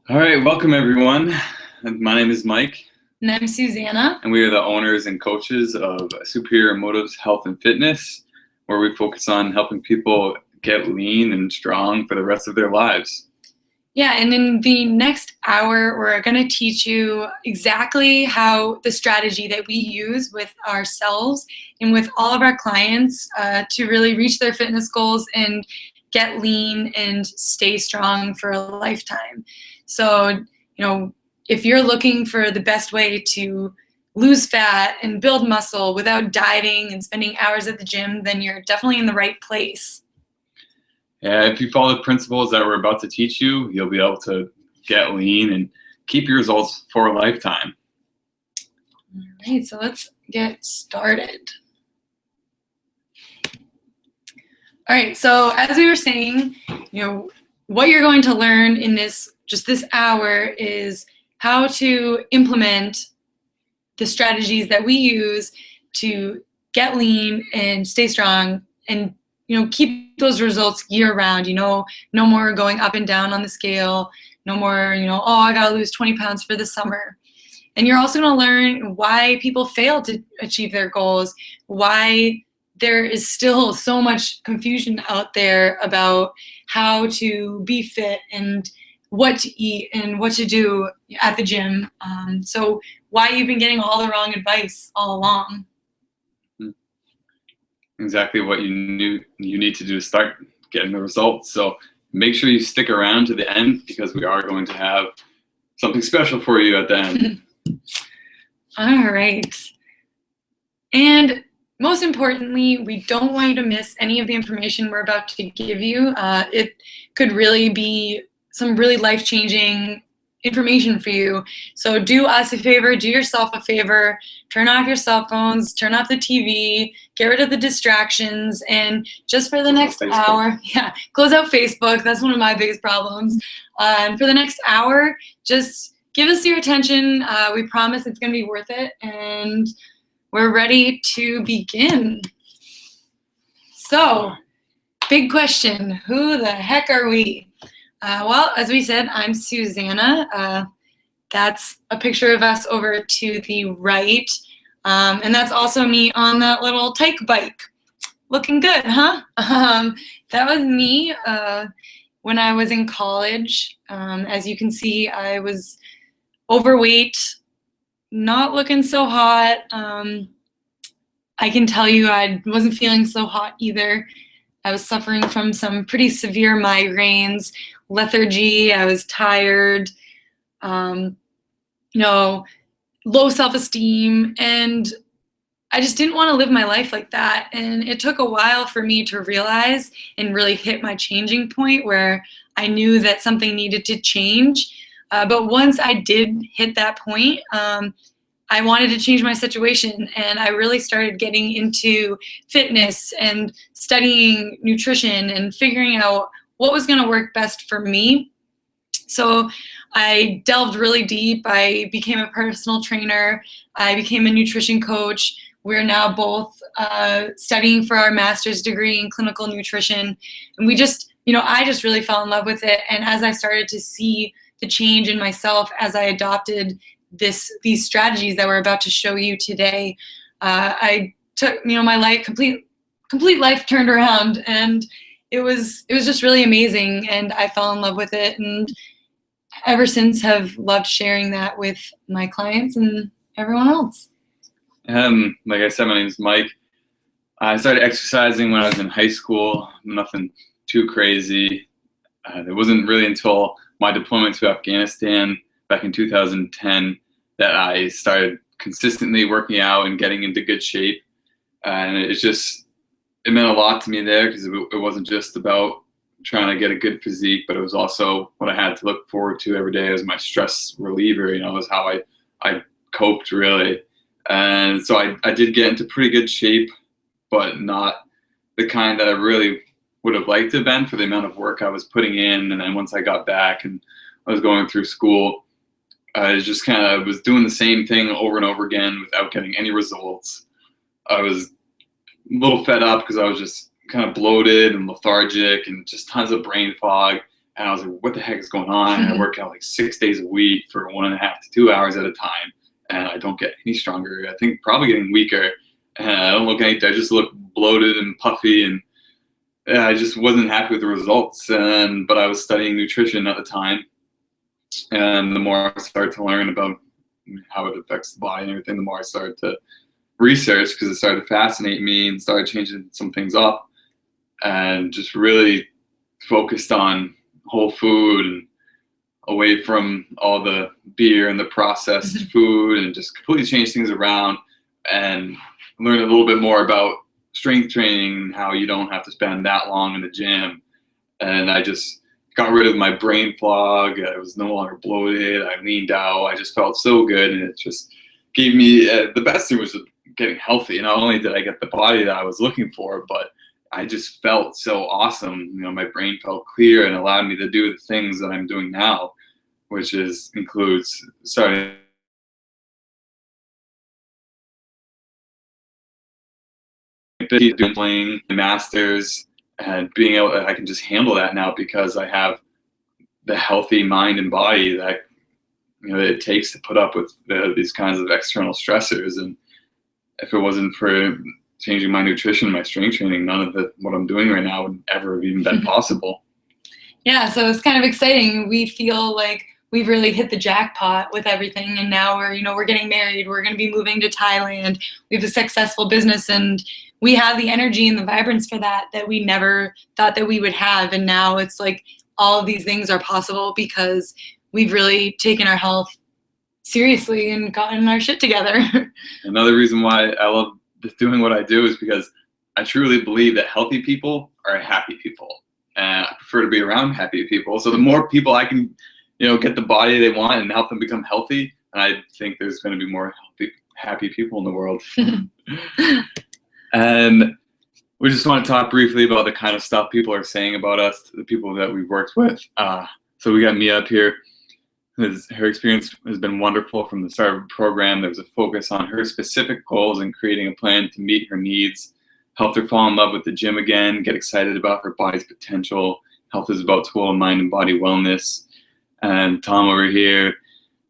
All right, welcome everyone. My name is Mike, And I'm Susanna. and we are the owners and coaches of Superior Motives Health and Fitness, where we focus on helping people get lean and strong for the rest of their lives. Yeah, and in the next hour, we're going to teach you exactly how the strategy that we use with ourselves and with all of our clients to really reach their fitness goals and get lean and stay strong for a lifetime. So, if you're looking for the best way to lose fat and build muscle without dieting and spending hours at the gym, then you're definitely in the right place. Yeah, if you follow the principles that we're about to teach you, you'll be able to get lean and keep your results for a lifetime. All right, so let's get started. All right, so as we were saying, what you're going to learn in this hour is how to implement the strategies that we use to get lean and stay strong and keep those results year round. No more going up and down on the scale. No more, I gotta lose 20 pounds for the summer. And you're also gonna learn why people fail to achieve their goals, why there is still so much confusion out there about how to be fit and what to eat and what to do at the gym. So why you've been getting all the wrong advice all along. Exactly what you need to do to start getting the results. So make sure you stick around to the end, because we are going to have something special for you at the end. All right. And most importantly, we don't want you to miss any of the information we're about to give you. It could really be some really life-changing information for you. So do us a favor, do yourself a favor, turn off your cell phones, turn off the TV, get rid of the distractions, and just for the next hour, close out Facebook. That's one of my biggest problems. And for the next hour, just give us your attention. We promise it's going to be worth it, and we're ready to begin. So, big question, who the heck are we? Well, as we said, I'm Susanna. That's a picture of us over to the right. And that's also me on that little Tyke bike. Looking good, huh? That was me when I was in college. As you can see, I was overweight, not looking so hot. I can tell you I wasn't feeling so hot either. I was suffering from some pretty severe migraines, lethargy. I was tired, low self-esteem, and I just didn't want to live my life like that. And it took a while for me to realize and really hit my changing point where I knew that something needed to change. But once I did hit that point, I wanted to change my situation, and I really started getting into fitness and studying nutrition and figuring out what was going to work best for me. So I delved really deep. I became a personal trainer. I became a nutrition coach. We're now both studying for our master's degree in clinical nutrition. And I just really fell in love with it. And as I started to see the change in myself as I adopted these strategies that we're about to show you today, I took my life complete life turned around, and it was just really amazing, and I fell in love with it, and ever since have loved sharing that with my clients and everyone else. Like I said, my name is Mike. I started exercising when I was in high school. Nothing too crazy. It wasn't really until my deployment to Afghanistan back in 2010 that I started consistently working out and getting into good shape. And it meant a lot to me there, because it wasn't just about trying to get a good physique, but it was also what I had to look forward to every day as my stress reliever. It was how I coped, really. And so I did get into pretty good shape, but not the kind that I really would have liked to have been for the amount of work I was putting in. And then once I got back and I was going through school, I just kind of was doing the same thing over and over again without getting any results. I was a little fed up because I was just kind of bloated and lethargic and just tons of brain fog. And I was like, what the heck is going on? And I work out like 6 days a week for 1.5 to 2 hours at a time. And I don't get any stronger. I think probably getting weaker. And I don't look anything. I just look bloated and puffy. And I just wasn't happy with the results. But I was studying nutrition at the time. And the more I started to learn about how it affects the body and everything, the more I started to research, because it started to fascinate me, and started changing some things up and just really focused on whole food and away from all the beer and the processed food, and just completely changed things around and learned a little bit more about strength training and how you don't have to spend that long in the gym. And I just got rid of my brain fog. I was no longer bloated. I leaned out. I just felt so good, and it just gave me the best thing was getting healthy. Not only did I get the body that I was looking for, but I just felt so awesome. You know, my brain felt clear and allowed me to do the things that I'm doing now, which includes starting playing masters, and being able I can just handle that now because I have the healthy mind and body that it takes to put up with these kinds of external stressors. And if it wasn't for changing my nutrition, my strength training, none of what I'm doing right now would ever have even been possible. Yeah, so it's kind of exciting. We feel like we've really hit the jackpot with everything, and now we're getting married. We're going to be moving to Thailand. We have a successful business, and we have the energy and the vibrance for that we never thought that we would have. And now it's like all of these things are possible because we've really taken our health seriously and gotten our shit together. Another reason why I love doing what I do is because I truly believe that healthy people are happy people, and I prefer to be around happy people. So the more people I can, get the body they want and help them become healthy, I think there's going to be more happy people in the world. And we just want to talk briefly about the kind of stuff people are saying about us, the people that we've worked with. So we got Mia up here. Her experience has been wonderful from the start of the program. There was a focus on her specific goals and creating a plan to meet her needs, helped her fall in love with the gym again, get excited about her body's potential. Health is about total mind and body wellness. And Tom over here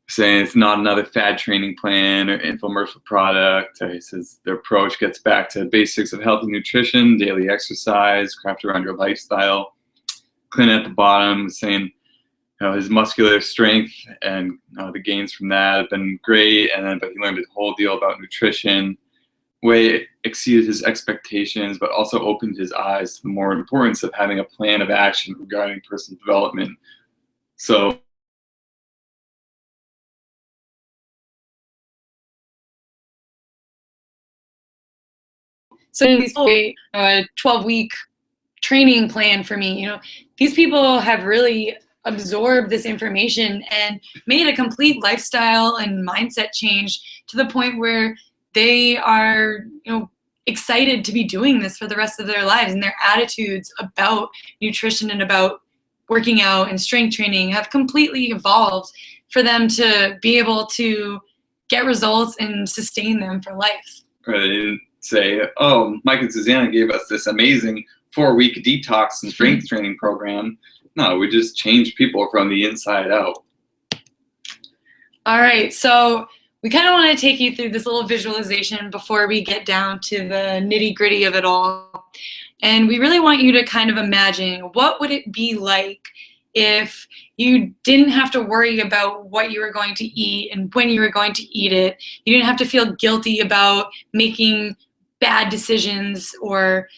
saying it's not another fad training plan or infomercial product. He says their approach gets back to basics of healthy nutrition, daily exercise, craft around your lifestyle. Clint at the bottom saying, his muscular strength and the gains from that have been great, but he learned a whole deal about nutrition, way exceeded his expectations, but also opened his eyes to the more importance of having a plan of action regarding personal development. So these 12-week training plan for me, these people have really absorbed this information and made a complete lifestyle and mindset change to the point where they are, excited to be doing this for the rest of their lives, and their attitudes about nutrition and about working out and strength training have completely evolved for them to be able to get results and sustain them for life. Right. They didn't say, oh, Mike and Susanna gave us this amazing 4-week detox and strength training program. No, we just changed people from the inside out. All right, so we kind of want to take you through this little visualization before we get down to the nitty-gritty of it all. And we really want you to kind of imagine, what would it be like if you didn't have to worry about what you were going to eat and when you were going to eat it? You didn't have to feel guilty about making bad decisions or,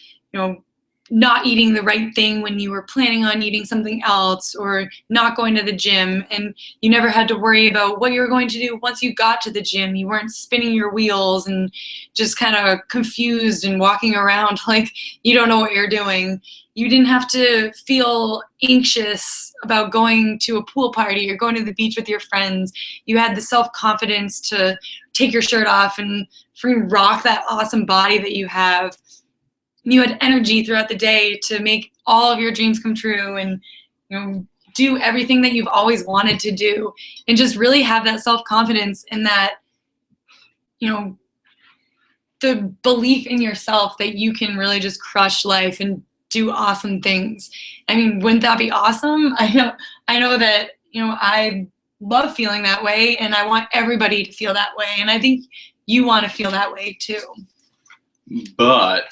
not eating the right thing when you were planning on eating something else, or not going to the gym, and you never had to worry about what you were going to do once you got to the gym. You weren't spinning your wheels and just kind of confused and walking around like you don't know what you're doing. You didn't have to feel anxious about going to a pool party or going to the beach with your friends. You had the self-confidence to take your shirt off and freaking rock that awesome body that you have. You had energy throughout the day to make all of your dreams come true and do everything that you've always wanted to do, and just really have that self-confidence and that the belief in yourself that you can really just crush life and do awesome things. I mean, wouldn't that be awesome? I know that, I love feeling that way, and I want everybody to feel that way. And I think you want to feel that way too. But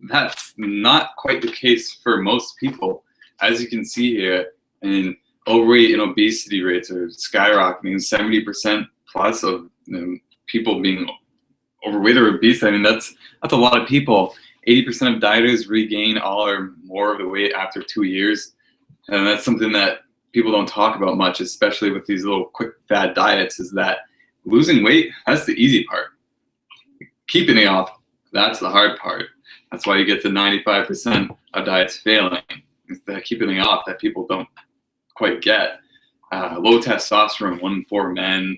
that's not quite the case for most people. As you can see here, overweight and obesity rates are skyrocketing. 70% plus of people being overweight or obese. I mean, that's a lot of people. 80% of dieters regain all or more of the weight after 2 years. And that's something that people don't talk about much, especially with these little quick fad diets, is that losing weight, that's the easy part. Keeping it off, that's the hard part. That's why you get to 95% of diets failing. It's the keeping it off that people don't quite get. Low testosterone, 1 in 4 men,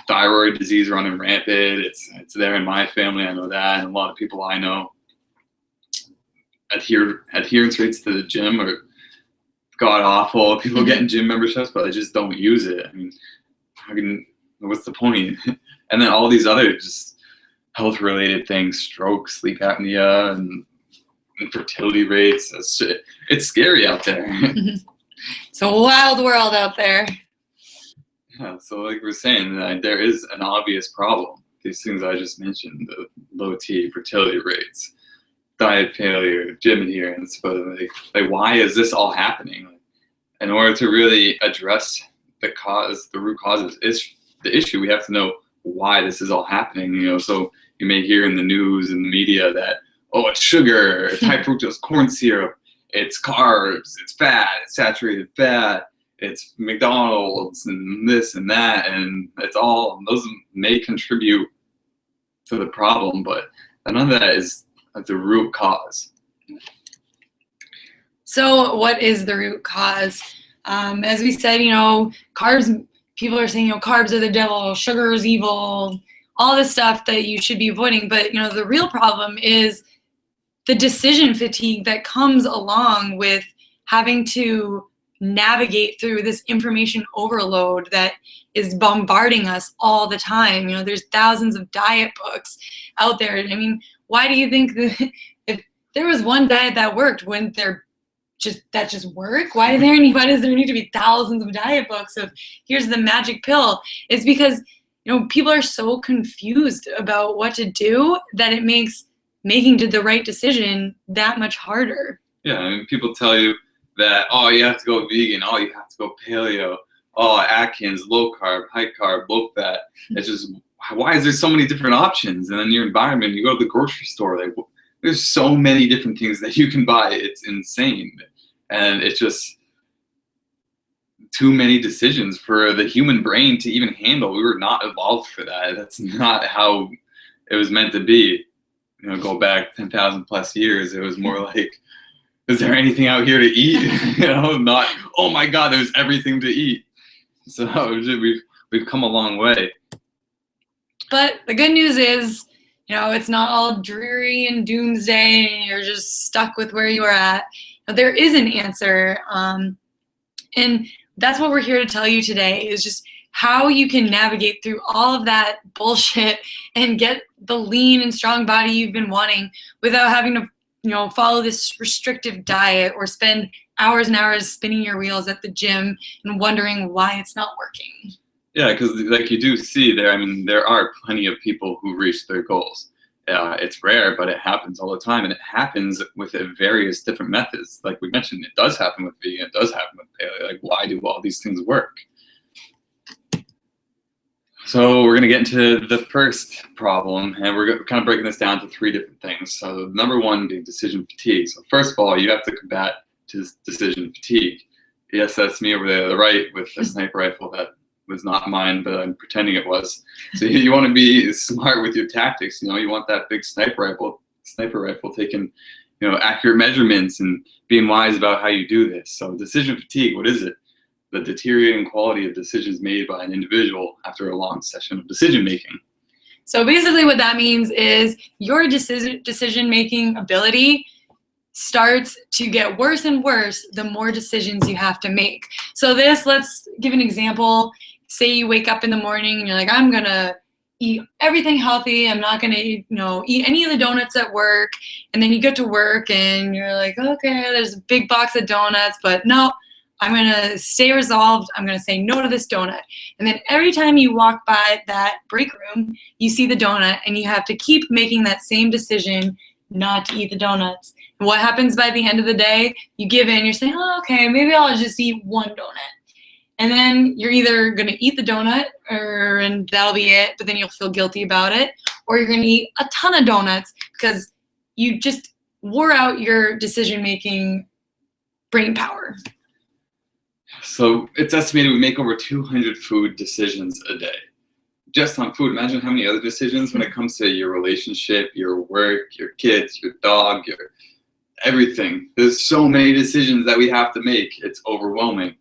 thyroid disease running rampant. It's there in my family, I know that, and a lot of people I know. Adherence rates to the gym are god awful. People getting gym memberships, but they just don't use it. I mean, what's the point? And then all these other just health-related things, stroke, sleep apnea, and infertility rates. It's scary out there. It's a wild world out there. Yeah, so like we're saying, there is an obvious problem. These things I just mentioned, the low T, fertility rates, diet failure, gym adherence, but like why is this all happening? In order to really address the root causes is the issue, we have to know why this is all happening. So you may hear in the news and the media that, oh, it's sugar, it's high fructose corn syrup, it's carbs, it's fat, it's saturated fat, it's McDonald's and this and that, and those may contribute to the problem, but none of that is the root cause. So what is the root cause? As we said, carbs, people are saying, carbs are the devil, sugar is evil, all this stuff that you should be avoiding. But, the real problem is the decision fatigue that comes along with having to navigate through this information overload that is bombarding us all the time. There's thousands of diet books out there. I mean, why do you think that if there was one diet that worked, wouldn't there just work? Why does there need to be thousands of diet books of here's the magic pill? It's because people are so confused about what to do that it makes making the right decision that much harder. Yeah, I mean, people tell you that, oh, you have to go vegan, oh, you have to go paleo, oh, Atkins, low carb, high carb, low fat. It's just, why is there so many different options? And in your environment, you go to the grocery store, like, there's so many different things that you can buy. It's insane. And it's just too many decisions for the human brain to even handle. We were not evolved for that. That's not how it was meant to be. Go back 10,000 plus years, it was more like, is there anything out here to eat? Not, oh my God, there's everything to eat. So we've come a long way. But the good news is, it's not all dreary and doomsday and you're just stuck with where you are at. There is an answer. And that's what we're here to tell you today, is just how you can navigate through all of that bullshit and get the lean and strong body you've been wanting without having to follow this restrictive diet or spend hours and hours spinning your wheels at the gym and wondering why it's not working. Yeah, because like you do see there, I mean, there are plenty of people who reach their goals. It's rare, but it happens all the time, and it happens with various different methods. Like we mentioned, it does happen with vegan, it does happen with paleo. Like, why do all these things work? So we're going to get into the first problem, and we're kind of breaking this down to 3 different things. So number 1 being decision fatigue. So first of all, you have to combat decision fatigue. Yes, that's me over there to the right with a sniper rifle that was not mine, but I'm pretending it was. So you want to be smart with your tactics. You want that big sniper rifle taking, accurate measurements and being wise about how you do this. So decision fatigue, what is it? The deteriorating quality of decisions made by an individual after a long session of decision making. So basically what that means is your decision making ability starts to get worse and worse the more decisions you have to make. So let's give an example. Say you wake up in the morning and you're like, I'm gonna eat everything healthy. I'm not gonna, eat any of the donuts at work. And then you get to work and you're like, okay, there's a big box of donuts, but no, I'm gonna stay resolved. I'm gonna say no to this donut. And then every time you walk by that break room, you see the donut and you have to keep making that same decision not to eat the donuts. And what happens by the end of the day? You give in, you're saying, oh, okay, maybe I'll just eat one donut. And then you're either going to eat the donut and that'll be it, but then you'll feel guilty about it, or you're going to eat a ton of donuts because you just wore out your decision-making brain power. So it's estimated we make over 200 food decisions a day. Just on food, imagine how many other decisions when it comes to your relationship, your work, your kids, your dog, your everything. There's so many decisions that we have to make. It's overwhelming.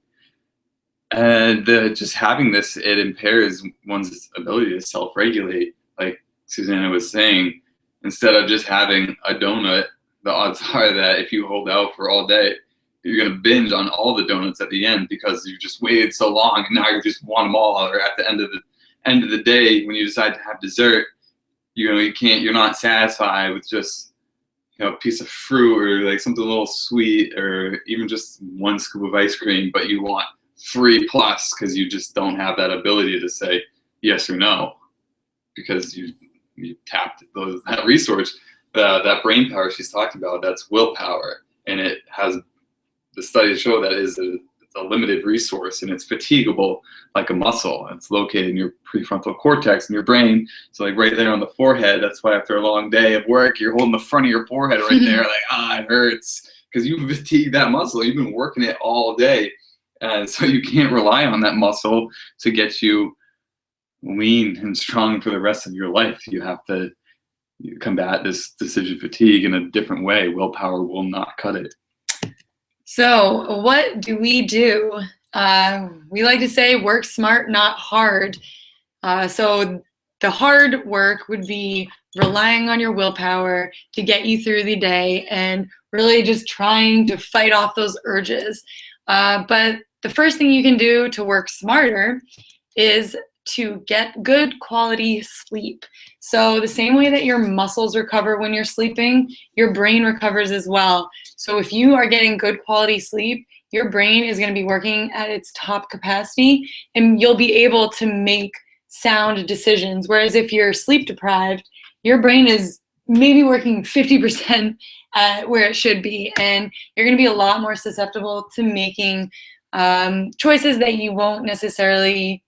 And just having this, it impairs one's ability to self-regulate. Like Susanna was saying, instead of just having a donut, the odds are that if you hold out for all day, you're going to binge on all the donuts at the end because you just waited so long and now you just want them all. Or at the end of the day, when you decide to have dessert, you're not satisfied with just a piece of fruit or like something a little sweet or even just one scoop of ice cream, but you want 3+ because you just don't have that ability to say yes or no because you tapped that resource, that brain power she's talking about. That's willpower, and it has the studies show that it's a limited resource and it's fatigable like a muscle. It's located in your prefrontal cortex in your brain, so like right there on the forehead. That's why after a long day of work, you're holding the front of your forehead right there, like it hurts because you fatigued that muscle. You've been working it all day. So you can't rely on that muscle to get you lean and strong for the rest of your life. You have to combat this decision fatigue in a different way. Willpower will not cut it. So what do? We like to say work smart, not hard. So the hard work would be relying on your willpower to get you through the day and really just trying to fight off those urges. But the first thing you can do to work smarter is to get good quality sleep. So the same way that your muscles recover when you're sleeping, your brain recovers as well. So if you are getting good quality sleep, your brain is going to be working at its top capacity and you'll be able to make sound decisions. Whereas if you're sleep deprived, your brain is maybe working 50% where it should be, and you're going to be a lot more susceptible to making choices that you won't necessarily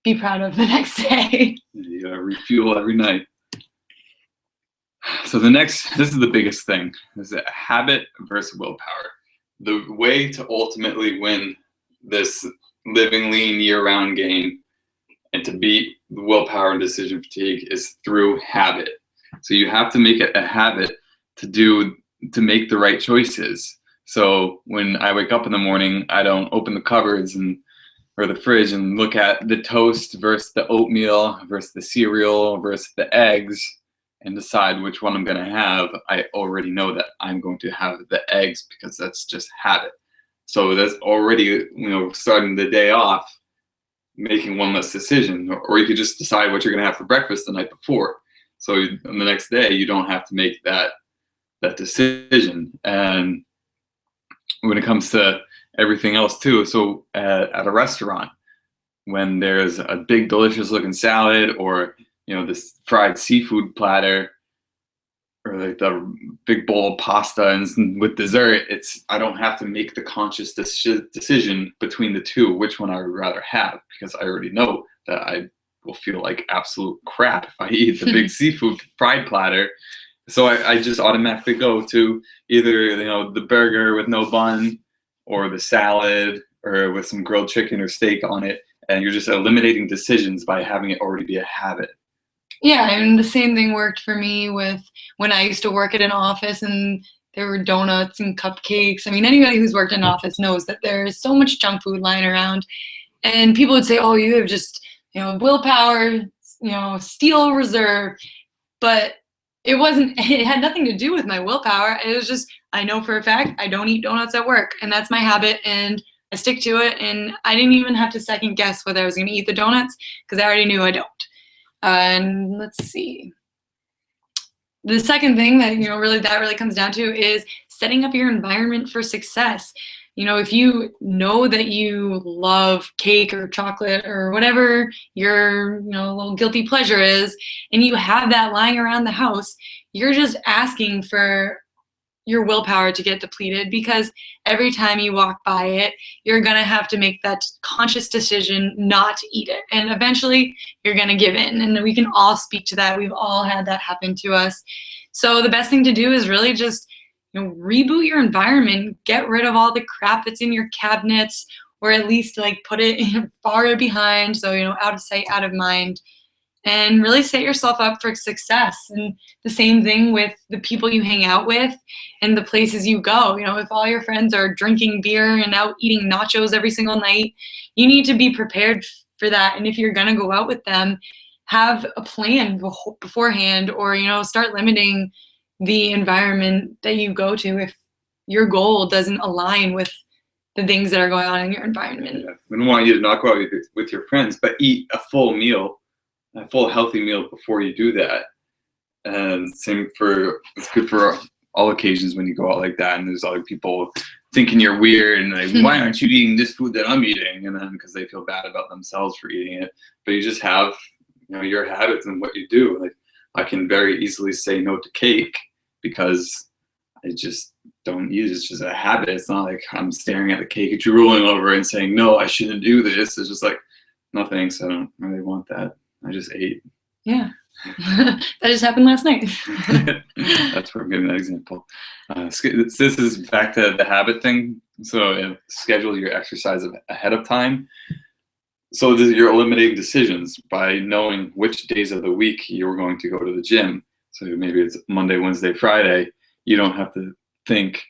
be proud of the next day. You gotta refuel every night. So this is the biggest thing, is a habit versus willpower. The way to ultimately win this living lean year-round game and to beat the willpower and decision fatigue is through habit. So you have to make it a habit to make the right choices. So when I wake up in the morning, I don't open the cupboards or the fridge and look at the toast versus the oatmeal versus the cereal versus the eggs and decide which one I'm going to have. I already know that I'm going to have the eggs because that's just habit. So that's already, starting the day off, making one less decision. Or you could just decide what you're going to have for breakfast the night before. So on the next day, you don't have to make that decision. And when it comes to everything else too, so at a restaurant, when there's a big delicious looking salad or this fried seafood platter or like the big bowl of pasta and with dessert, I don't have to make the conscious decision between the two which one I would rather have, because I already know that I will feel like absolute crap if I eat the big seafood fried platter. So I just automatically go to either the burger with no bun or the salad or with some grilled chicken or steak on it, and you're just eliminating decisions by having it already be a habit. Yeah, and the same thing worked for me with when I used to work at an office and there were donuts and cupcakes. I mean, anybody who's worked in an office knows that there's so much junk food lying around, and people would say, "Oh, you have just willpower, steel reserve," but it had nothing to do with my willpower. It was just, I know for a fact I don't eat donuts at work, and that's my habit, and I stick to it. And I didn't even have to second guess whether I was going to eat the donuts because I already knew I don't. And let's see. The second thing that really comes down to is setting up your environment for success. If you know that you love cake or chocolate or whatever your little guilty pleasure is, and you have that lying around the house, you're just asking for your willpower to get depleted, because every time you walk by it, you're going to have to make that conscious decision not to eat it. And eventually you're going to give in. And we can all speak to that. We've all had that happen to us. So the best thing to do is really just reboot your environment, get rid of all the crap that's in your cabinets, or at least like put it far behind. So, out of sight, out of mind. And really set yourself up for success. And the same thing with the people you hang out with and the places you go. If all your friends are drinking beer and out eating nachos every single night, you need to be prepared for that. And if you're going to go out with them, have a plan beforehand, or, start limiting the environment that you go to if your goal doesn't align with the things that are going on in your environment. Yeah. We don't want you to not go out with your friends, but eat a full meal. A full healthy meal before you do that. And it's good for all occasions when you go out like that, and there's other people thinking you're weird and like, why aren't you eating this food that I'm eating? And then because they feel bad about themselves for eating it. But you just have your habits and what you do. Like, I can very easily say no to cake because I just don't eat it. It's just a habit. It's not like I'm staring at the cake and drooling over and saying, no, I shouldn't do this. It's just like, no thanks, I don't really want that. I just ate. Yeah. That just happened last night. That's where I'm giving that example. This is back to the habit thing. So schedule your exercise ahead of time. So you're eliminating decisions by knowing which days of the week you're going to go to the gym. So maybe it's Monday, Wednesday, Friday. You don't have to think,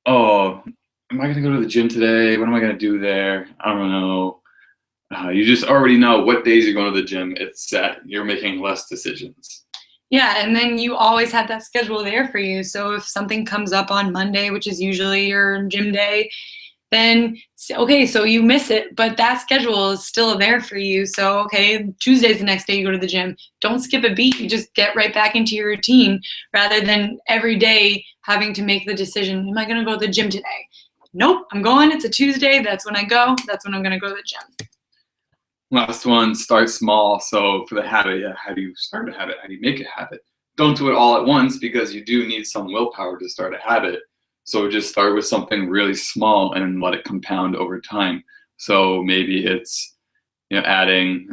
oh, am I going to go to the gym today? What am I going to do there? I don't know. You just already know what days you're going to the gym. It's set. You're making less decisions. Yeah, and then you always have that schedule there for you. So if something comes up on Monday, which is usually your gym day, then, okay, so you miss it, but that schedule is still there for you. So, okay, Tuesday's the next day you go to the gym. Don't skip a beat. You just get right back into your routine, rather than every day having to make the decision, am I going to go to the gym today? Nope, I'm going. It's a Tuesday. That's when I go. That's when I'm going to go to the gym. Last one, start small. So for the habit, how do you start a habit? How do you make a habit? Don't do it all at once, because you do need some willpower to start a habit. So just start with something really small and let it compound over time. So maybe it's adding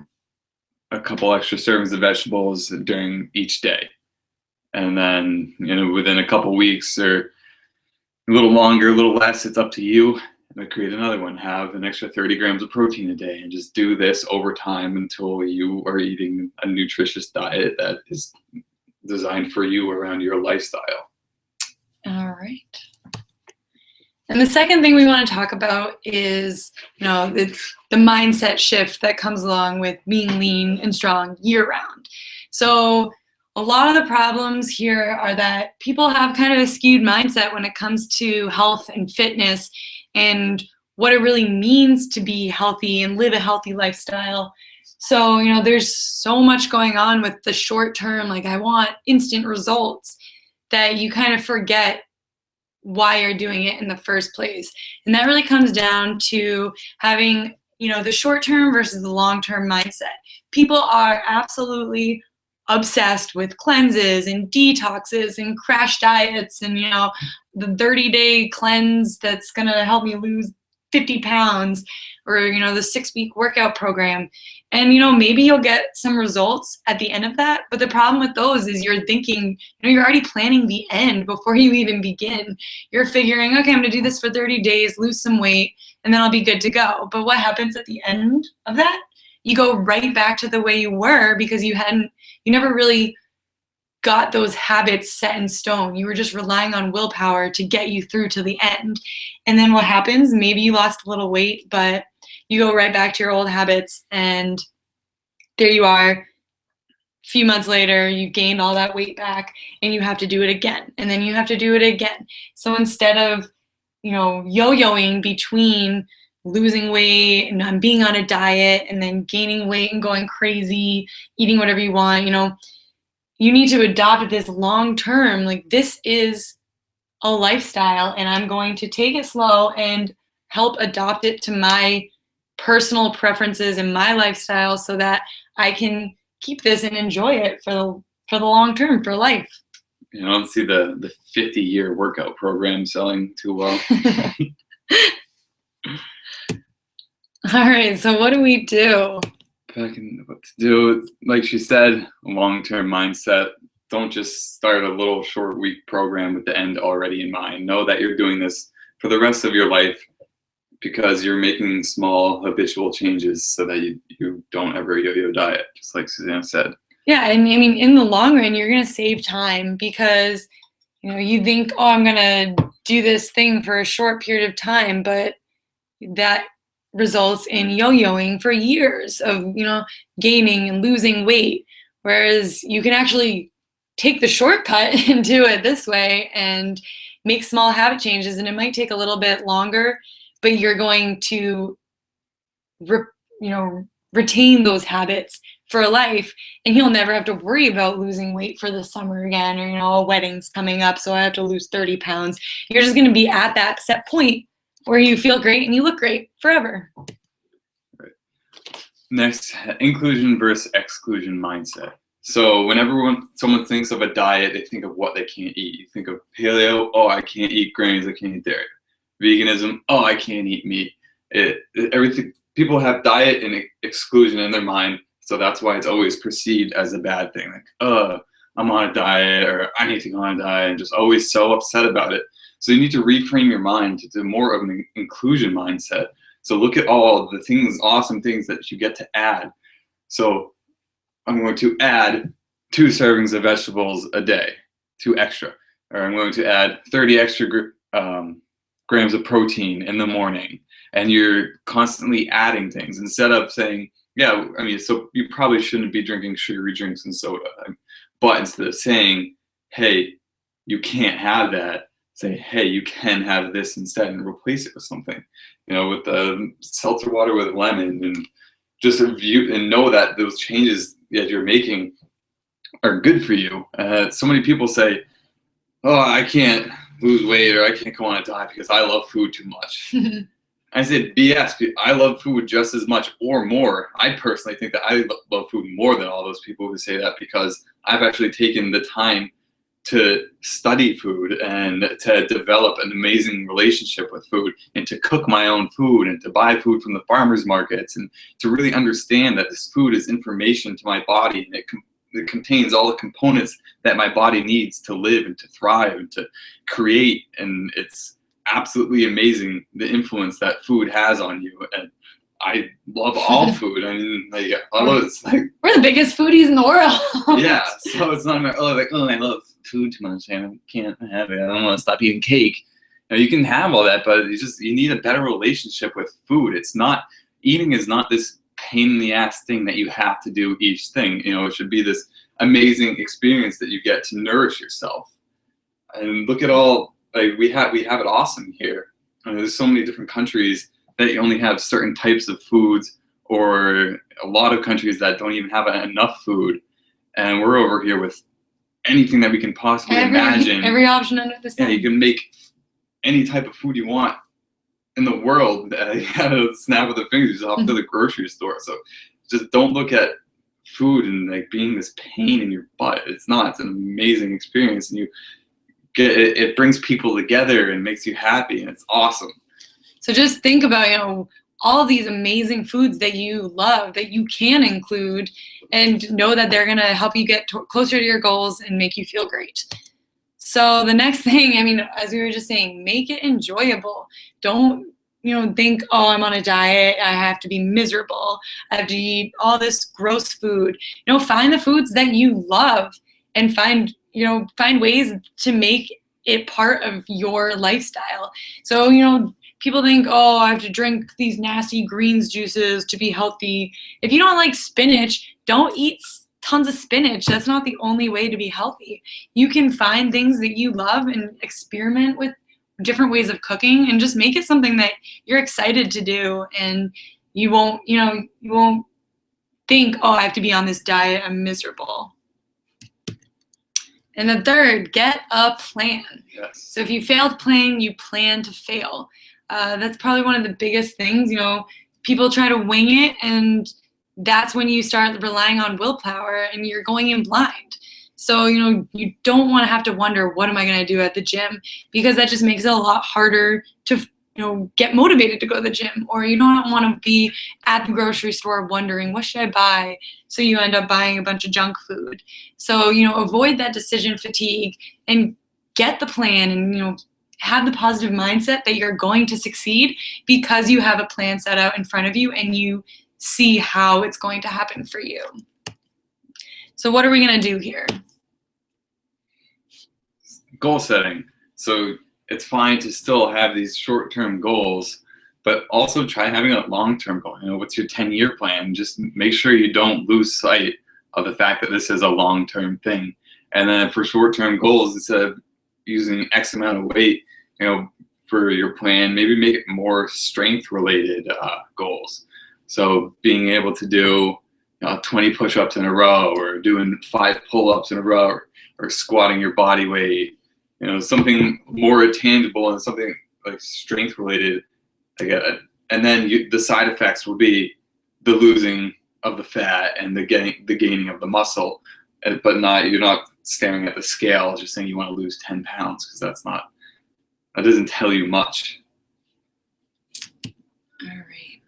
a couple extra servings of vegetables during each day. And then within a couple weeks or a little longer, a little less, it's up to you. Create another one, have an extra 30 grams of protein a day, and just do this over time until you are eating a nutritious diet that is designed for you around your lifestyle. All right. And the second thing we want to talk about is, the mindset shift that comes along with being lean and strong year round. So a lot of the problems here are that people have kind of a skewed mindset when it comes to health and fitness, and what it really means to be healthy and live a healthy lifestyle. So, there's so much going on with the short term, like I want instant results, that you kind of forget why you're doing it in the first place. And that really comes down to having, the short term versus the long term mindset. People are absolutely obsessed with cleanses and detoxes and crash diets and, the 30-day cleanse that's going to help me lose 50 pounds, or, the 6-week workout program. And, maybe you'll get some results at the end of that. But the problem with those is you're thinking, you're already planning the end before you even begin. You're figuring, okay, I'm going to do this for 30 days, lose some weight, and then I'll be good to go. But what happens at the end of that? You go right back to the way you were, because you never really got those habits set in stone. You were just relying on willpower to get you through to the end. And then what happens? Maybe you lost a little weight, but you go right back to your old habits, and there you are. A few months later, you gained all that weight back, and you have to do it again. And then you have to do it again. So instead of, yo-yoing between losing weight and I'm being on a diet and then gaining weight and going crazy, eating whatever you want, you need to adopt this long term. Like, this is a lifestyle, and I'm going to take it slow and help adopt it to my personal preferences and my lifestyle so that I can keep this and enjoy it for the long term, for life. I don't see the 50-year workout program selling too well. All right, so what do we do? Packing what to do. Like she said, long-term mindset. Don't just start a little short week program with the end already in mind. Know that you're doing this for the rest of your life because you're making small habitual changes so that you don't ever yo-yo diet, just like Suzanne said. Yeah, and I mean, in the long run, you're going to save time because, you think, oh, I'm going to do this thing for a short period of time, but that results in yo-yoing for years of, gaining and losing weight. Whereas you can actually take the shortcut and do it this way and make small habit changes. And it might take a little bit longer, but you're going to, retain those habits for life, and you'll never have to worry about losing weight for the summer again, or a wedding's coming up, so I have to lose 30 pounds. You're just going to be at that set point where you feel great and you look great forever. Right. Next, inclusion versus exclusion mindset. So whenever someone thinks of a diet, they think of what they can't eat. You think of paleo, oh, I can't eat grains, I can't eat dairy. Veganism, oh, I can't eat meat. Everything. People have diet and exclusion in their mind. So that's why it's always perceived as a bad thing. Like, I'm on a diet, or I need to go on a diet, and just always so upset about it. So you need to reframe your mind to more of an inclusion mindset. So look at all the things, awesome things that you get to add. So I'm going to add 2 servings of vegetables a day, 2 extra. Or I'm going to add 30 extra grams of protein in the morning. And you're constantly adding things instead of saying, yeah, I mean, so you probably shouldn't be drinking sugary drinks and soda. But instead of saying, hey, you can't have that, say, hey, you can have this instead, and replace it with something, with the seltzer water with lemon, and just view and know that those changes that you're making are good for you. So many people say, oh, I can't lose weight, or I can't go on a diet because I love food too much. I said, BS. I love food just as much or more. I personally think that I love food more than all those people who say that, because I've actually taken the time to study food and to develop an amazing relationship with food, and to cook my own food, and to buy food from the farmers markets, and to really understand that this food is information to my body, and it contains all the components that my body needs to live and to thrive and to create. And it's absolutely amazing the influence that food has on you. And I love all food. I mean, I love it. It's like, we're the biggest foodies in the world. Yeah, so it's not like, I love food too much, I can't have it, I don't want to stop eating cake. You can have all that, but you need a better relationship with food. Eating is not this pain in the ass thing that you have to do each thing. It should be this amazing experience that you get to nourish yourself. And look at all, like, we have it awesome here. There's so many different countries that you only have certain types of foods, or a lot of countries that don't even have enough food. And we're over here with anything that we can possibly imagine. Every option under the sun. Yeah, you can make any type of food you want in the world at a snap of the fingers off to the grocery store. So just don't look at food and like being this pain in your butt. It's not. It's an amazing experience, and it brings people together and makes you happy, and it's awesome. So just think about, all of these amazing foods that you love, that you can include, and know that they're going to help you get closer to your goals and make you feel great. So the next thing, as we were just saying, make it enjoyable. Don't, think, oh, I'm on a diet, I have to be miserable, I have to eat all this gross food. Find the foods that you love, and find ways to make it part of your lifestyle. So, people think, oh, I have to drink these nasty greens juices to be healthy. If you don't like spinach, don't eat tons of spinach. That's not the only way to be healthy. You can find things that you love and experiment with different ways of cooking, and just make it something that you're excited to do, and you won't think, oh, I have to be on this diet, I'm miserable. And the third, get a plan. Yes. So if you fail to plan, you plan to fail. That's probably one of the biggest things. People try to wing it, and that's when you start relying on willpower and you're going in blind. So, you don't want to have to wonder, what am I going to do at the gym? Because that just makes it a lot harder to, get motivated to go to the gym. Or you don't want to be at the grocery store wondering, what should I buy? So you end up buying a bunch of junk food. So, avoid that decision fatigue and get the plan, and, have the positive mindset that you're going to succeed because you have a plan set out in front of you and you see how it's going to happen for you. So what are we going to do here? Goal setting. So it's fine to still have these short-term goals, but also try having a long-term goal. What's your 10-year plan? Just make sure you don't lose sight of the fact that this is a long-term thing. And then for short-term goals, instead of using X amount of weight, for your plan, maybe make it more strength-related goals. So being able to do 20 push-ups in a row, or doing 5 pull-ups in a row, or squatting your body weight, something more tangible and something like strength-related. And then the side effects will be the losing of the fat and the gaining of the muscle, but you're not staring at the scale just saying you want to lose 10 pounds, because that doesn't tell you much. All right.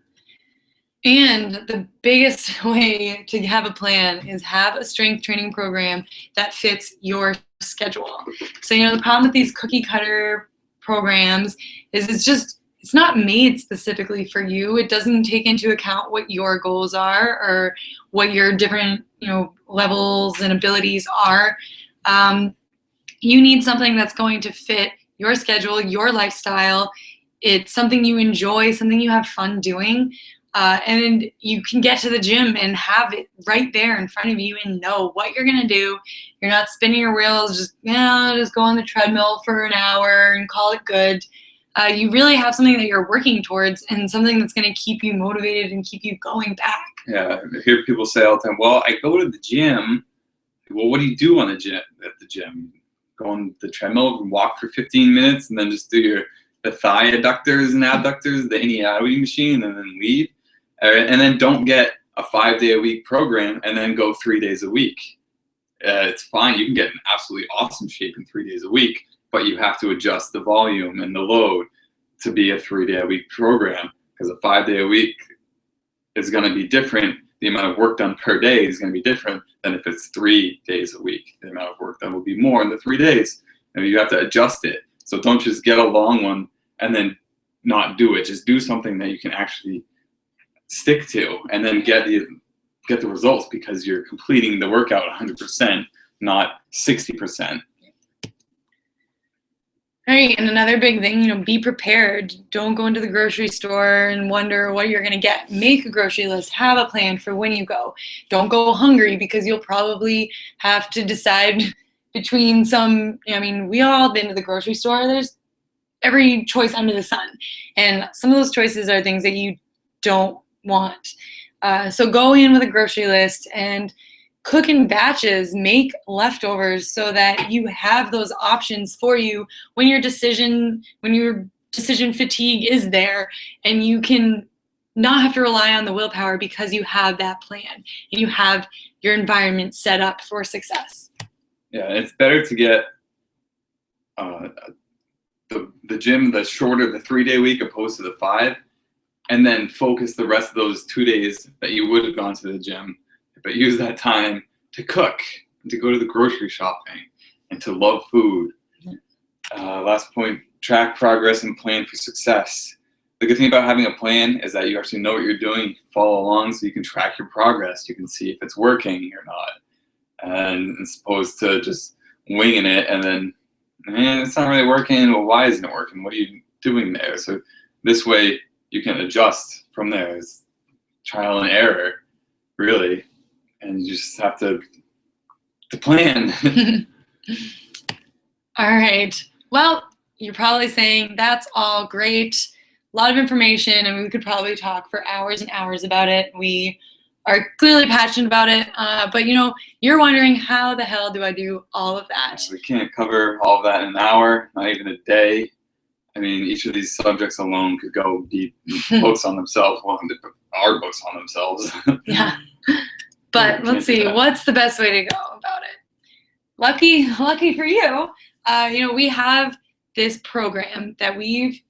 And the biggest way to have a plan is have a strength training program that fits your schedule. So, the problem with these cookie cutter programs is it's not made specifically for you. It doesn't take into account what your goals are or what your different, levels and abilities are. You need something that's going to fit your schedule, your lifestyle. It's something you enjoy, something you have fun doing. And you can get to the gym and have it right there in front of you and know what you're going to do. You're not spinning your wheels, just go on the treadmill for an hour and call it good. You really have something that you're working towards, and something that's going to keep you motivated and keep you going back. Yeah, I hear people say all the time, well, I go to the gym. Well, what do you do at the gym? Go on the treadmill and walk for 15 minutes, and then just do the thigh adductors and abductors, the Inui machine, and then leave. And then don't get a 5-day-a-week program and then go 3 days a week. It's fine. You can get in absolutely awesome shape in 3 days a week, but you have to adjust the volume and the load to be a 3-day-a-week program, because a 5-day-a-week is going to be different. The amount of work done per day is going to be different than if it's 3 days a week. The amount of work done will be more in the 3 days. And you have to adjust it. So don't just get a long one and then not do it. Just do something that you can actually stick to, and then get the results, because you're completing the workout 100%, not 60%. All right, and another big thing, be prepared. Don't go into the grocery store and wonder what you're going to get. Make a grocery list. Have a plan for when you go. Don't go hungry, because you'll probably have to decide between we all been to the grocery store. There's every choice under the sun. And some of those choices are things that you don't want. So go in with a grocery list and cook in batches, make leftovers, so that you have those options for you when your decision fatigue is there, and you can not have to rely on the willpower, because you have that plan and you have your environment set up for success. Yeah, it's better to get the gym, the 3-day week opposed to the 5, and then focus the rest of those 2 days that you would have gone to the gym, but use that time to cook, and to go to the grocery shopping, and to love food. Last point, track progress and plan for success. The good thing about having a plan is that you actually know what you're doing, follow along, so you can track your progress. You can see if it's working or not. And as opposed to just winging it and then, it's not really working. Well, why isn't it working? What are you doing there? So this way you can adjust from there. It's trial and error, really. And you just have to plan. All right. Well, you're probably saying, that's all great, a lot of information, and we could probably talk for hours and hours about it. We are clearly passionate about it, but you're wondering, how the hell do I do all of that? We can't cover all of that in an hour, not even a day. I mean, each of these subjects alone could go deep books on themselves. Well, our books on themselves. Yeah. But let's see, what's the best way to go about it? Lucky for you, we have this program that we've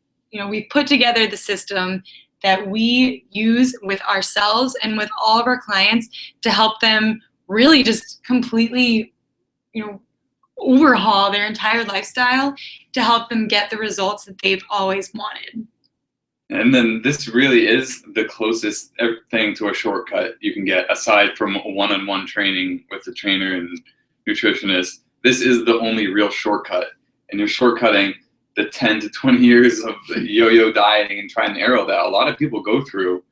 put together, the system that we use with ourselves and with all of our clients to help them really just completely, overhaul their entire lifestyle to help them get the results that they've always wanted. And then this really is the closest thing to a shortcut you can get, aside from one-on-one training with the trainer and nutritionist. This is the only real shortcut, and you're shortcutting the 10 to 20 years of yo-yo dieting and trying to arrow that a lot of people go through.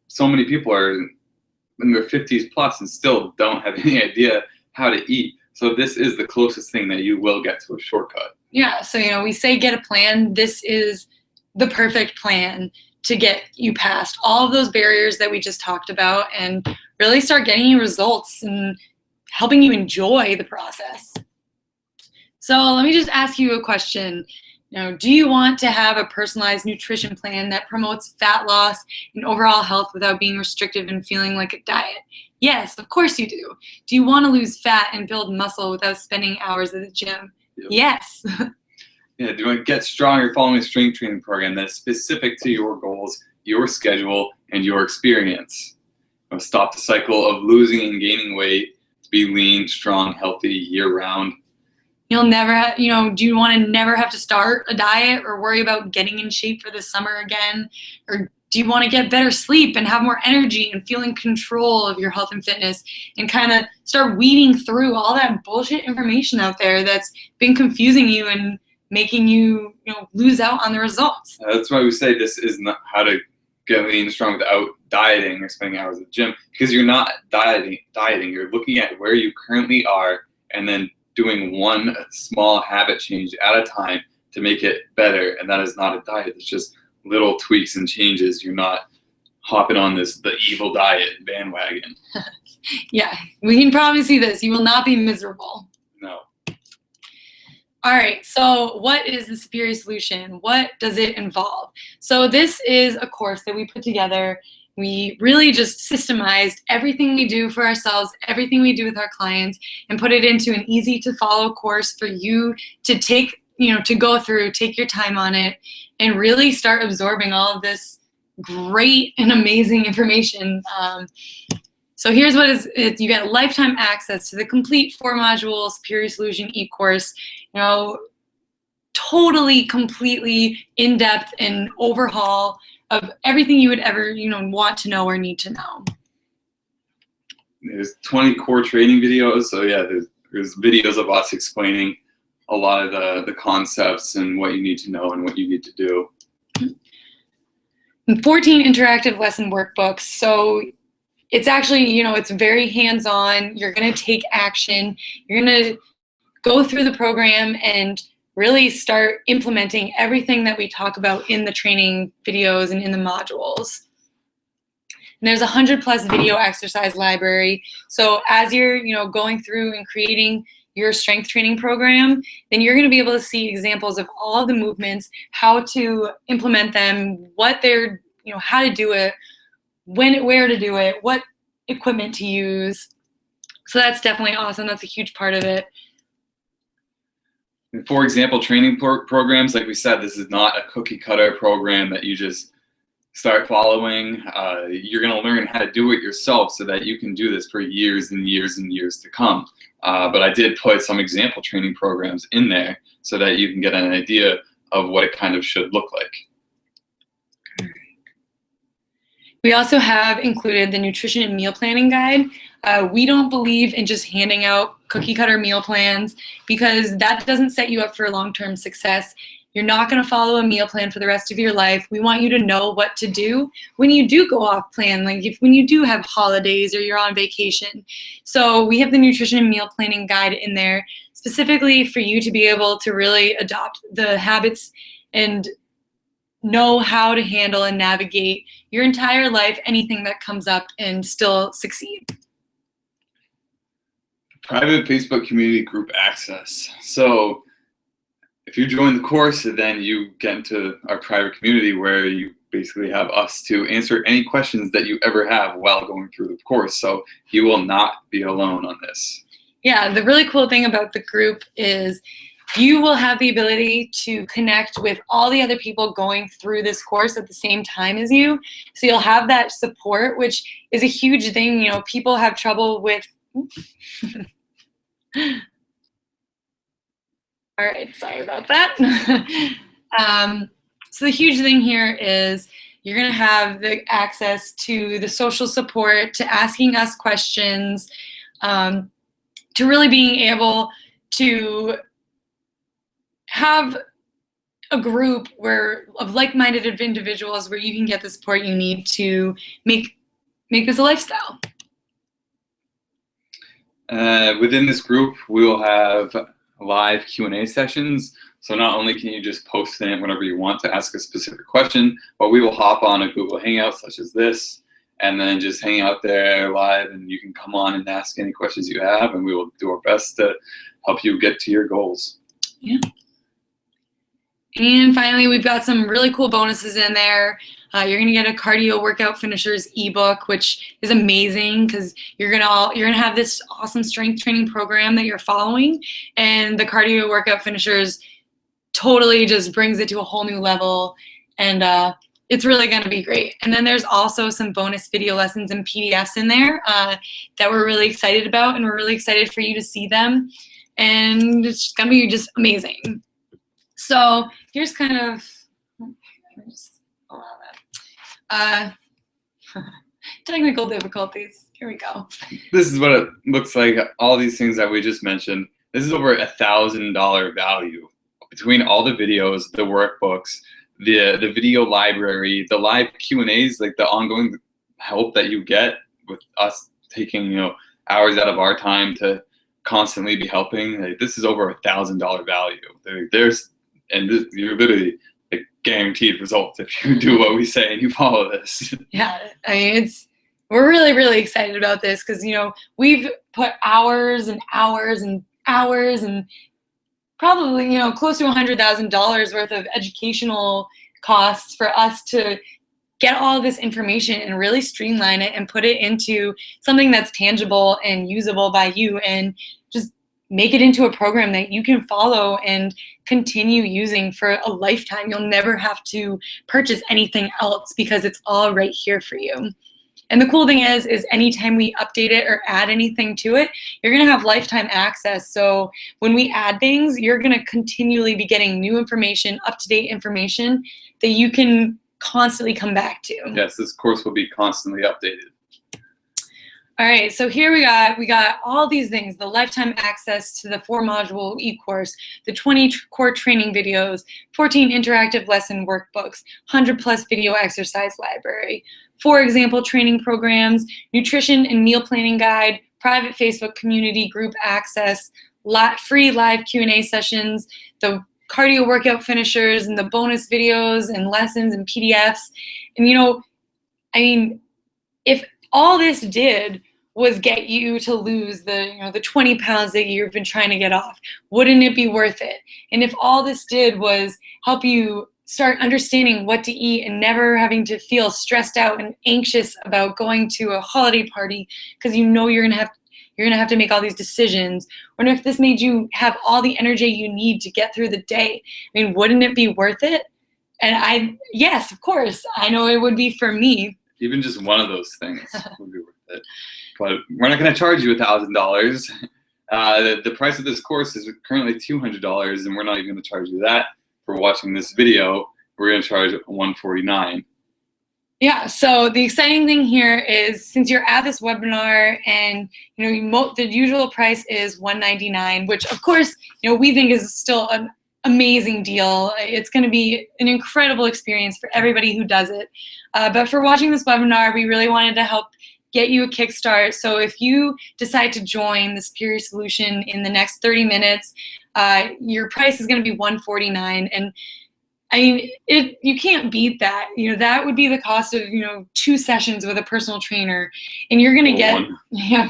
So many people are in their 50s plus and still don't have any idea how to eat. So this is the closest thing that you will get to a shortcut. Yeah, so we say get a plan. This is the perfect plan to get you past all of those barriers that we just talked about and really start getting you results and helping you enjoy the process. So let me just ask you a question. Do you want to have a personalized nutrition plan that promotes fat loss and overall health without being restrictive and feeling like a diet? Yes, of course you do. Do you want to lose fat and build muscle without spending hours at the gym? Yep. Yes. Yeah, do you want to get stronger following a strength training program that's specific to your goals, your schedule, and your experience? Stop the cycle of losing and gaining weight to be lean, strong, healthy year-round. You'll never, do you want to never have to start a diet or worry about getting in shape for the summer again? Or do you want to get better sleep and have more energy and feel in control of your health and fitness and kind of start weeding through all that bullshit information out there that's been confusing you and making you, lose out on the results? That's why we say this is not how to get lean and strong without dieting or spending hours at the gym, because you're not dieting. You're looking at where you currently are and then doing one small habit change at a time to make it better. And that is not a diet. It's just little tweaks and changes. You're not hopping on the evil diet bandwagon. Yeah, we can probably see this. You will not be miserable. No. All right, so what is the Superior Solution? What does it involve? So this is a course that we put together. We really just systemized everything we do for ourselves, everything we do with our clients, and put it into an easy to follow course for you to take, to go through, take your time on it, and really start absorbing all of this great and amazing information. So here's what you get: lifetime access to the complete 4-module Superior Solution e-course, totally, completely in-depth and overhaul of everything you would ever, want to know or need to know. There's 20 core training videos. So yeah, there's videos of us explaining a lot of the concepts and what you need to know and what you need to do. And 14 interactive lesson workbooks. So it's actually, it's very hands-on. You're going to take action. You're going to go through the program and really start implementing everything that we talk about in the training videos and in the modules. And there's 100+ video exercise library. So as you're, going through and creating your strength training program, then you're going to be able to see examples of all of the movements, how to implement them, what they're, how to do it, where to do it, what equipment to use. So that's definitely awesome. That's a huge part of it. And for example, training programs, like we said, this is not a cookie cutter program that you just start following. You're going to learn how to do it yourself so that you can do this for years and years and years to come. But I did put some example training programs in there so that you can get an idea of what it kind of should look like. We also have included the nutrition and meal planning guide. We don't believe in just handing out cookie cutter meal plans because that doesn't set you up for long-term success. You're not going to follow a meal plan for the rest of your life. We want you to know what to do when you do go off plan, like when you do have holidays or you're on vacation. So we have the nutrition and meal planning guide in there specifically for you to be able to really adopt the habits and know how to handle and navigate your entire life, anything that comes up, and still succeed. Private Facebook community group access. So if you join the course, then you get into our private community where you basically have us to answer any questions that you ever have while going through the course. So you will not be alone on this. Yeah, the really cool thing about the group is you will have the ability to connect with all the other people going through this course at the same time as you. So you'll have that support, which is a huge thing. You know, people have trouble with all right, sorry about that. So the huge thing here is you're going to have the access to the social support, to asking us questions, to really being able to have a group of like-minded individuals where you can get the support you need to make this a lifestyle. Within this group, we will have live Q&A sessions. So not only can you just post in it whenever you want to ask a specific question, but we will hop on a Google Hangout such as this, and then just hang out there live, and you can come on and ask any questions you have, and we will do our best to help you get to your goals. Yeah. And finally, we've got some really cool bonuses in there. You're gonna get a cardio workout finishers ebook, which is amazing because you're gonna have this awesome strength training program that you're following, and the cardio workout finishers totally just brings it to a whole new level, and it's really gonna be great. And then there's also some bonus video lessons and PDFs in there that we're really excited about, and we're really excited for you to see them, and it's gonna be just amazing. So here's kind of, just allow that. Technical difficulties. Here we go. This is what it looks like. All these things that we just mentioned. This is over $1,000 value between all the videos, the workbooks, the video library, the live Q&As, like the ongoing help that you get with us taking hours out of our time to constantly be helping. Like, this is over $1,000 value. You're literally guaranteed results if you do what we say and you follow this. Yeah, I mean, we're really, really excited about this because we've put hours and hours and hours and probably close to $100,000 worth of educational costs for us to get all this information and really streamline it and put it into something that's tangible and usable by you, and just make it into a program that you can follow and continue using for a lifetime. You'll never have to purchase anything else because it's all right here for you. And the cool thing is anytime we update it or add anything to it, you're going to have lifetime access. So when we add things, you're going to continually be getting new information, up-to-date information that you can constantly come back to. Yes, this course will be constantly updated. All right, so here we got all these things: the lifetime access to the 4-module e-course, the 20 core training videos, 14 interactive lesson workbooks, 100+ video exercise library, 4 example training programs, nutrition and meal planning guide, private Facebook community group access, free live Q&A sessions, the cardio workout finishers, and the bonus videos and lessons and PDFs. And I mean, if all this did was get you to lose the 20 pounds that you've been trying to get off, wouldn't it be worth it? And if all this did was help you start understanding what to eat and never having to feel stressed out and anxious about going to a holiday party because you're gonna have to make all these decisions, or if this made you have all the energy you need to get through the day, I mean, wouldn't it be worth it? And yes, of course, I know it would be for me. Even just one of those things would be worth it. But we're not going to charge you $1,000. The price of this course is currently $200, and we're not even going to charge you that for watching this video. We're going to charge $149. Yeah, so the exciting thing here is, since you're at this webinar and the usual price is $199, which of course we think is still an amazing deal. It's going to be an incredible experience for everybody who does it. But for watching this webinar, we really wanted to help get you a kickstart. So if you decide to join the Superior Solution in the next 30 minutes, your price is going to be $149. And I mean, you can't beat that. That would be the cost of, 2 sessions with a personal trainer. And you're going to get,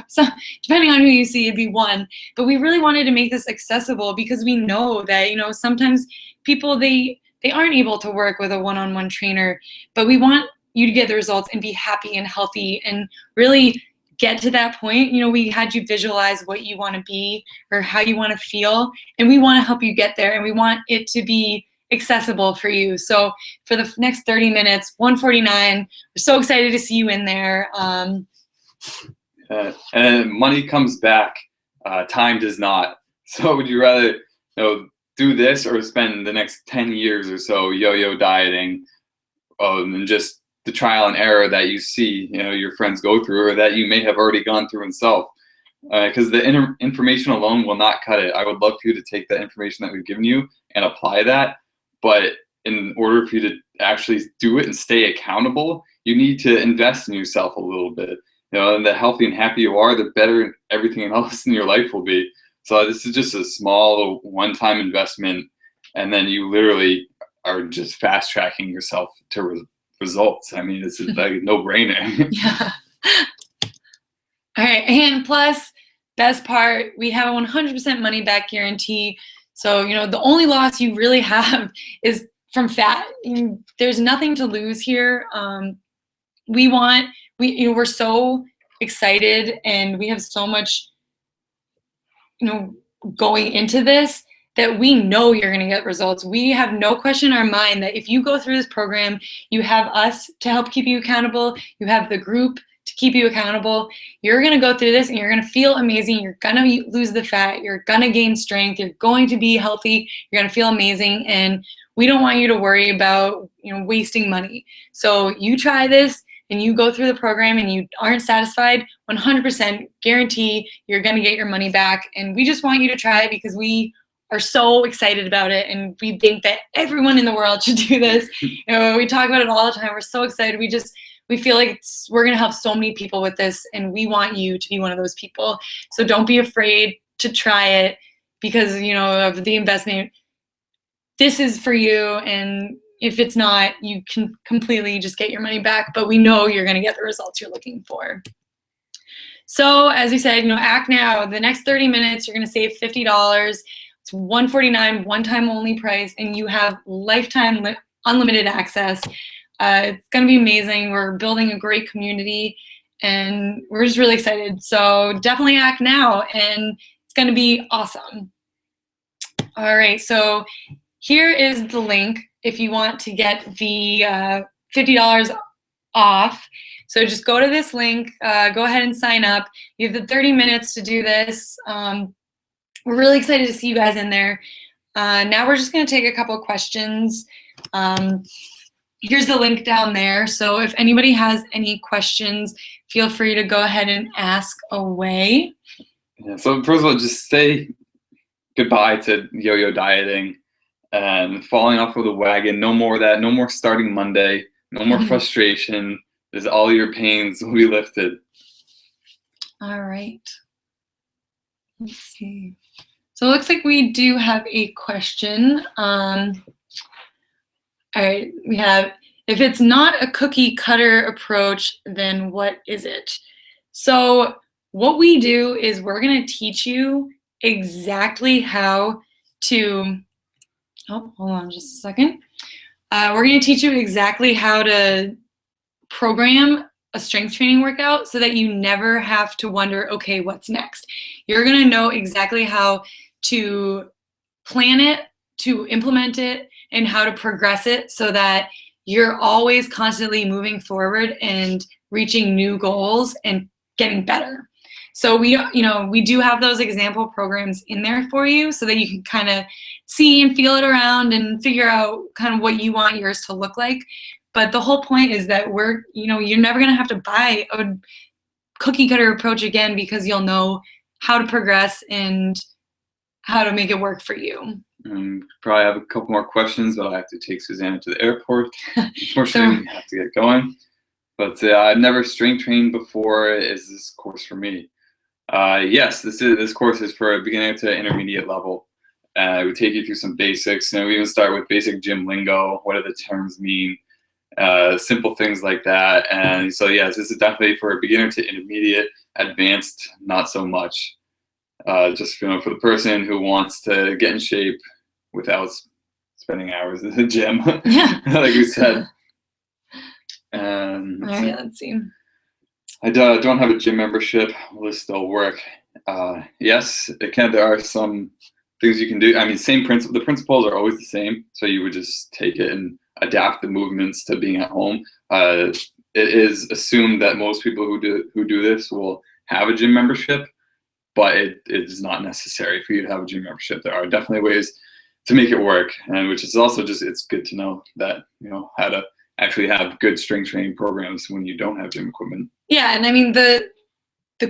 so depending on who you see, it'd be 1. But we really wanted to make this accessible because we know that, sometimes people, they aren't able to work with a one-on-one trainer, but we want you to get the results and be happy and healthy and really get to that point. We had you visualize what you want to be or how you want to feel, and we want to help you get there, and we want it to be accessible for you. So for the next 30 minutes, $149. We're so excited to see you in there. And money comes back, time does not. So would you rather do this or spend the next 10 years or so yo-yo dieting, and just the trial and error that you see your friends go through, or that you may have already gone through yourself? Because the information alone will not cut it. I would love for you to take the information that we've given you and apply that. But in order for you to actually do it and stay accountable, you need to invest in yourself a little bit. And the healthy and happy you are, the better everything else in your life will be. So this is just a small one-time investment, and then you literally are just fast-tracking yourself to results. I mean, it's like a no-brainer. Yeah. All right, and plus, best part, we have a 100% money-back guarantee. So, the only loss you really have is from fat. There's nothing to lose here. We're so excited, and we have so much, going into this, that we know you're going to get results. We have no question in our mind that if you go through this program, you have us to help keep you accountable. You have the group to keep you accountable. You're going to go through this and you're going to feel amazing. You're going to lose the fat. You're going to gain strength. You're going to be healthy. You're going to feel amazing. And we don't want you to worry about, wasting money. So you try this and you go through the program and you aren't satisfied, 100% guarantee you're going to get your money back. And we just want you to try it because we are so excited about it, and we think that everyone in the world should do this. We talk about it all the time. We're so excited. We feel like we're going to help so many people with this, and we want you to be one of those people. So don't be afraid to try it because, of the investment. This is for you, and if it's not, you can completely just get your money back, but we know you're going to get the results you're looking for. So as we said, act now. The next 30 minutes, you're going to save $50. It's $149, one-time only price, and you have lifetime unlimited access. It's going to be amazing. We're building a great community, and we're just really excited. So definitely act now, and it's going to be awesome. All right, so here is the link if you want to get the $50 off. So just go to this link, go ahead and sign up. You have the 30 minutes to do this. We're really excited to see you guys in there. Now we're just going to take a couple questions. Here's the link down there. So if anybody has any questions, feel free to go ahead and ask away. Yeah, so first of all, just say goodbye to yo-yo dieting and falling off of the wagon. No more of that. No more starting Monday. No more frustration. There's all your pains will be lifted. All right. Let's see. So it looks like we do have a question. All right, we have, if it's not a cookie cutter approach, then what is it? So what we do is we're going to teach you exactly how to, hold on just a second. We're going to teach you exactly how to program a strength training workout so that you never have to wonder, okay, what's next? You're going to know exactly how to plan it, to implement it, and how to progress it so that you're always constantly moving forward and reaching new goals and getting better. So we do have those example programs in there for you so that you can kind of see and feel it around and figure out kind of what you want yours to look like. But the whole point is that you're never going to have to buy a cookie cutter approach again because you'll know how to progress and how to make it work for you. Probably have a couple more questions, but I have to take Susanna to the airport. Unfortunately, we have to get going. But I've never strength trained before. Is this course for me? Yes, this course is for a beginner to intermediate level. It would take you through some basics. We even start with basic gym lingo. What do the terms mean? Simple things like that. And so yes, this is definitely for a beginner to intermediate. Advanced, not so much. Just for the person who wants to get in shape without spending hours in the gym, Yeah. like we said. All right, let's see. I don't have a gym membership. Will this still work? Yes, it can. There are some things you can do. I mean, same principle. The principles are always the same. So you would just take it and adapt the movements to being at home. It is assumed that most people who do this will have a gym membership, but it is not necessary for you to have a gym membership. There are definitely ways to make it work, and which is also just, it's good to know that how to actually have good strength training programs when you don't have gym equipment. Yeah, and I mean the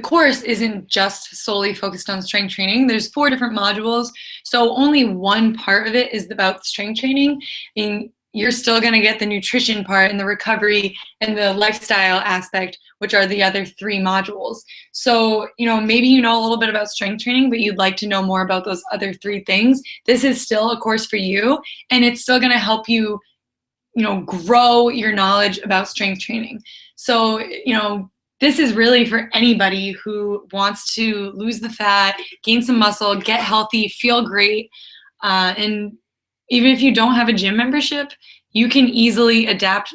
course isn't just solely focused on strength training. There's 4 different modules, so only one part of it is about strength training. I mean, you're still going to get the nutrition part and the recovery and the lifestyle aspect, which are the other 3 modules. So, maybe you know a little bit about strength training, but you'd like to know more about those other 3 things. This is still a course for you, and it's still going to help you, grow your knowledge about strength training. So, this is really for anybody who wants to lose the fat, gain some muscle, get healthy, feel great. And even if you don't have a gym membership, you can easily adapt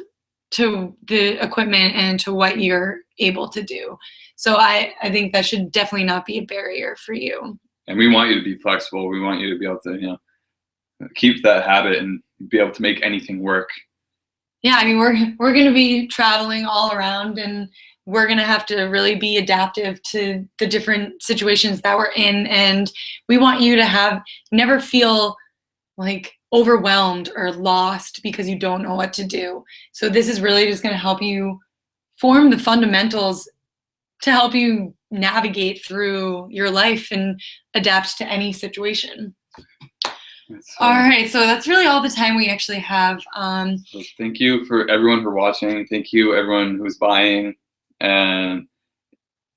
to the equipment and to what you're able to do. So I think that should definitely not be a barrier for you. And we want you to be flexible. We want you to be able to, keep that habit and be able to make anything work. Yeah, I mean, we're going to be traveling all around, and we're going to have to really be adaptive to the different situations that we're in. And we want you to never feel like overwhelmed or lost because you don't know what to do. So this is really just going to help you form the fundamentals to help you navigate through your life and adapt to any situation. All right, so that's really all the time we actually have. So thank you for everyone for watching. Thank you everyone who's buying, and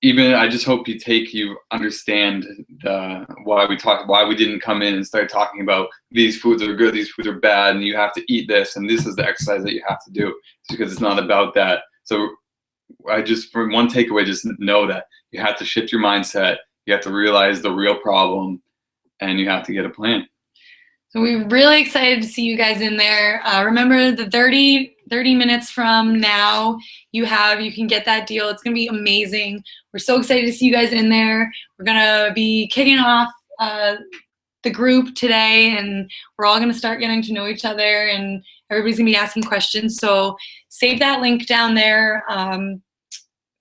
even I just hope you understand why we didn't come in and start talking about these foods are good, these foods are bad, and you have to eat this, and this is the exercise that you have to do. It's because it's not about that. So for one takeaway, just know that you have to shift your mindset. You have to realize the real problem, and you have to get a plan. So we're really excited to see you guys in there. Remember, the 30 minutes from now, you can get that deal. It's going to be amazing. We're so excited to see you guys in there. We're going to be kicking off the group today, and we're all going to start getting to know each other, and everybody's going to be asking questions. So save that link down there.